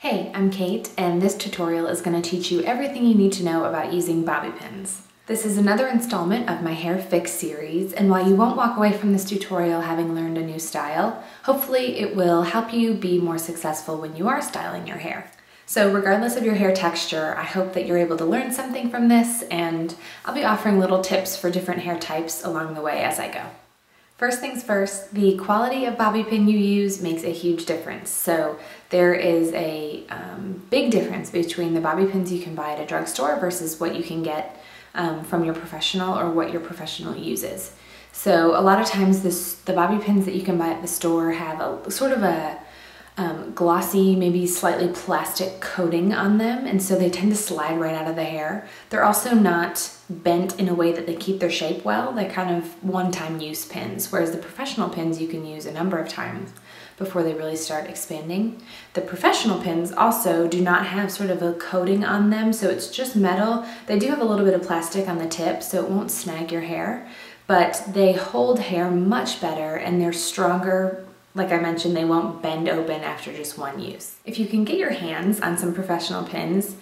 Hey, I'm Kate, and this tutorial is going to teach you everything you need to know about using bobby pins. This is another installment of my Hair Fix series, and while you won't walk away from this tutorial having learned a new style, hopefully it will help you be more successful when you are styling your hair. So regardless of your hair texture, I hope that you're able to learn something from this, and I'll be offering little tips for different hair types along the way as I go. First things first, the quality of bobby pin you use makes a huge difference. So there is a big difference between the bobby pins you can buy at a drugstore versus what you can get from your professional or what your professional uses. So a lot of times the bobby pins that you can buy at the store have a sort of a glossy, maybe slightly plastic coating on them, and so they tend to slide right out of the hair. They're also not bent in a way that they keep their shape well. They're kind of one-time use pins, whereas the professional pins you can use a number of times before they really start expanding. The professional pins also do not have sort of a coating on them, so it's just metal. They do have a little bit of plastic on the tip, so it won't snag your hair, but they hold hair much better and they're stronger. Like I mentioned, they won't bend open after just one use. If you can get your hands on some professional pins,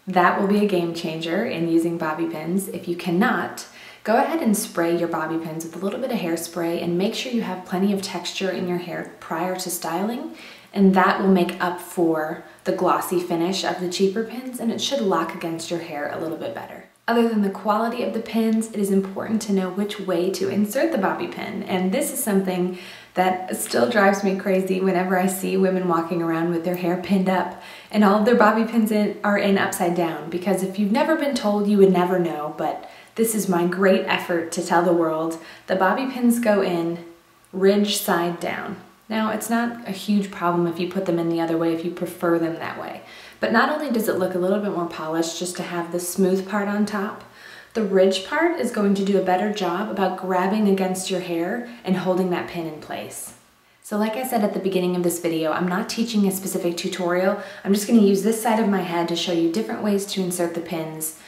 that will be a game changer in using bobby pins. If you cannot, go ahead and spray your bobby pins with a little bit of hairspray and make sure you have plenty of texture in your hair prior to styling, and that will make up for the glossy finish of the cheaper pins, and it should lock against your hair a little bit better. Other than the quality of the pins, it is important to know which way to insert the bobby pin, and this is something that still drives me crazy whenever I see women walking around with their hair pinned up and all of their bobby pins are in upside down, because if you've never been told, you would never know, but this is my great effort to tell the world. The bobby pins go in ridge side down. Now, it's not a huge problem if you put them in the other way, if you prefer them that way. But not only does it look a little bit more polished just to have the smooth part on top, the ridge part is going to do a better job about grabbing against your hair and holding that pin in place. So like I said at the beginning of this video, I'm not teaching a specific tutorial. I'm just going to use this side of my head to show you different ways to insert the pins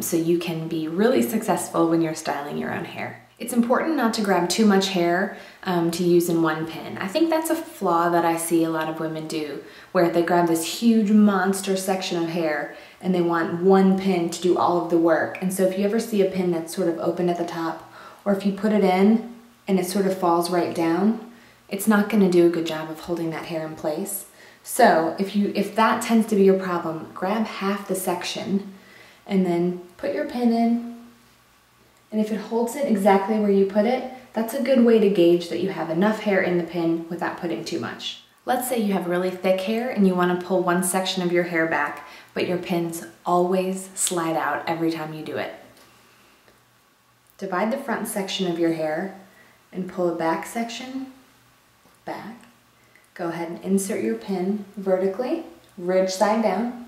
so you can be really successful when you're styling your own hair. It's important not to grab too much hair to use in one pin. I think that's a flaw that I see a lot of women do, where they grab this huge monster section of hair and they want one pin to do all of the work. And so if you ever see a pin that's sort of open at the top, or if you put it in and it sort of falls right down, it's not going to do a good job of holding that hair in place. So if that tends to be your problem, grab half the section and then put your pin in. And if it holds it exactly where you put it, that's a good way to gauge that you have enough hair in the pin without putting too much. Let's say you have really thick hair and you want to pull one section of your hair back, but your pins always slide out every time you do it. Divide the front section of your hair and pull a back section back. Go ahead and insert your pin vertically, ridge side down,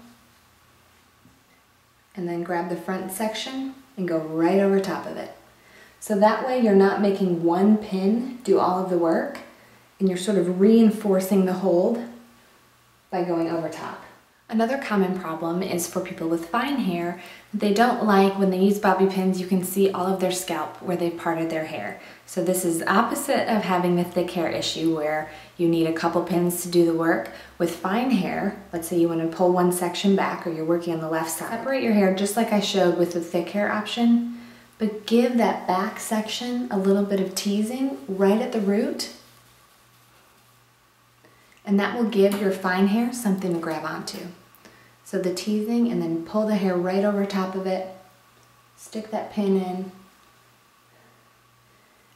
and then grab the front section and go right over top of it. So that way you're not making one pin do all of the work, and you're sort of reinforcing the hold by going over top. Another common problem is for people with fine hair. They don't like when they use bobby pins, you can see all of their scalp where they've parted their hair. So this is opposite of having the thick hair issue where you need a couple pins to do the work. With fine hair, let's say you want to pull one section back or you're working on the left side. Separate your hair just like I showed with the thick hair option, but give that back section a little bit of teasing right at the root, and that will give your fine hair something to grab onto. So the teasing, and then pull the hair right over top of it, stick that pin in,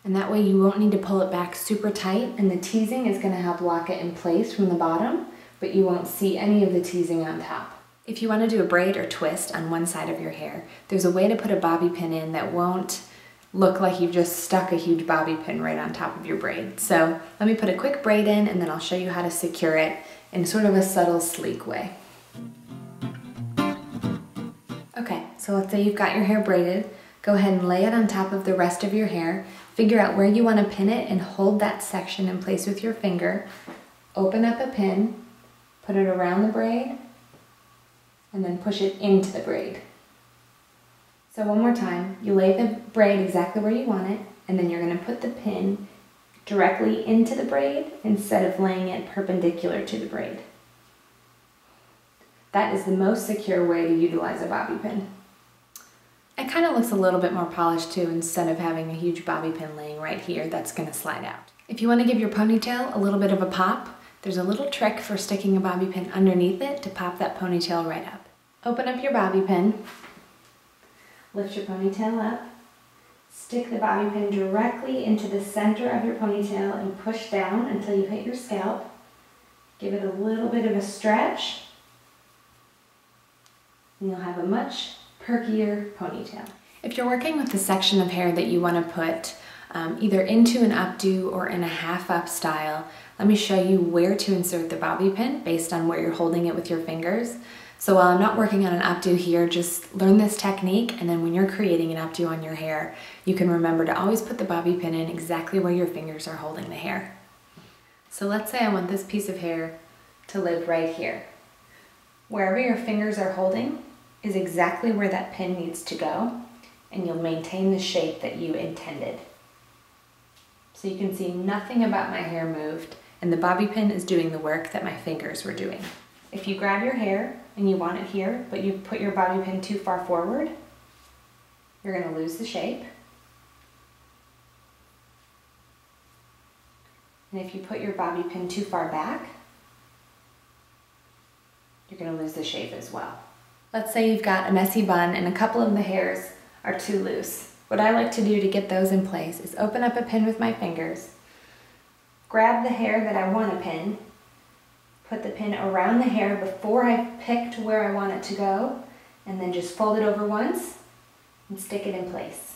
and that way you won't need to pull it back super tight, and the teasing is going to help lock it in place from the bottom, but you won't see any of the teasing on top. If you want to do a braid or twist on one side of your hair, there's a way to put a bobby pin in that won't look like you've just stuck a huge bobby pin right on top of your braid. So let me put a quick braid in and then I'll show you how to secure it in sort of a subtle, sleek way. Okay, so let's say you've got your hair braided. Go ahead and lay it on top of the rest of your hair. Figure out where you want to pin it and hold that section in place with your finger. Open up a pin, put it around the braid, and then push it into the braid. So one more time, you lay the braid exactly where you want it, and then you're going to put the pin directly into the braid instead of laying it perpendicular to the braid. That is the most secure way to utilize a bobby pin. It kind of looks a little bit more polished too, instead of having a huge bobby pin laying right here that's going to slide out. If you want to give your ponytail a little bit of a pop, there's a little trick for sticking a bobby pin underneath it to pop that ponytail right up. Open up your bobby pin, lift your ponytail up, stick the bobby pin directly into the center of your ponytail and push down until you hit your scalp. Give it a little bit of a stretch, and you'll have a much perkier ponytail. If you're working with a section of hair that you want to put either into an updo or in a half up style, let me show you where to insert the bobby pin based on where you're holding it with your fingers. So while I'm not working on an updo here, just learn this technique, and then when you're creating an updo on your hair, you can remember to always put the bobby pin in exactly where your fingers are holding the hair. So let's say I want this piece of hair to live right here. Wherever your fingers are holding is exactly where that pin needs to go, and you'll maintain the shape that you intended. So you can see nothing about my hair moved, and the bobby pin is doing the work that my fingers were doing. If you grab your hair and you want it here, but you put your bobby pin too far forward, you're going to lose the shape. And if you put your bobby pin too far back, you're going to lose the shape as well. Let's say you've got a messy bun and a couple of the hairs are too loose. What I like to do to get those in place is open up a pin with my fingers, grab the hair that I want to pin, put the pin around the hair before I've picked where I want it to go, and then just fold it over once and stick it in place.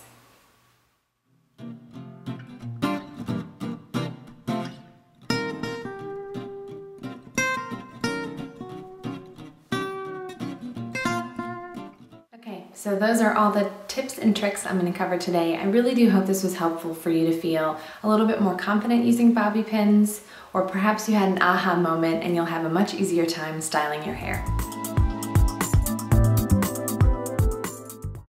So those are all the tips and tricks I'm going to cover today. I really do hope this was helpful for you to feel a little bit more confident using bobby pins, or perhaps you had an aha moment and you'll have a much easier time styling your hair.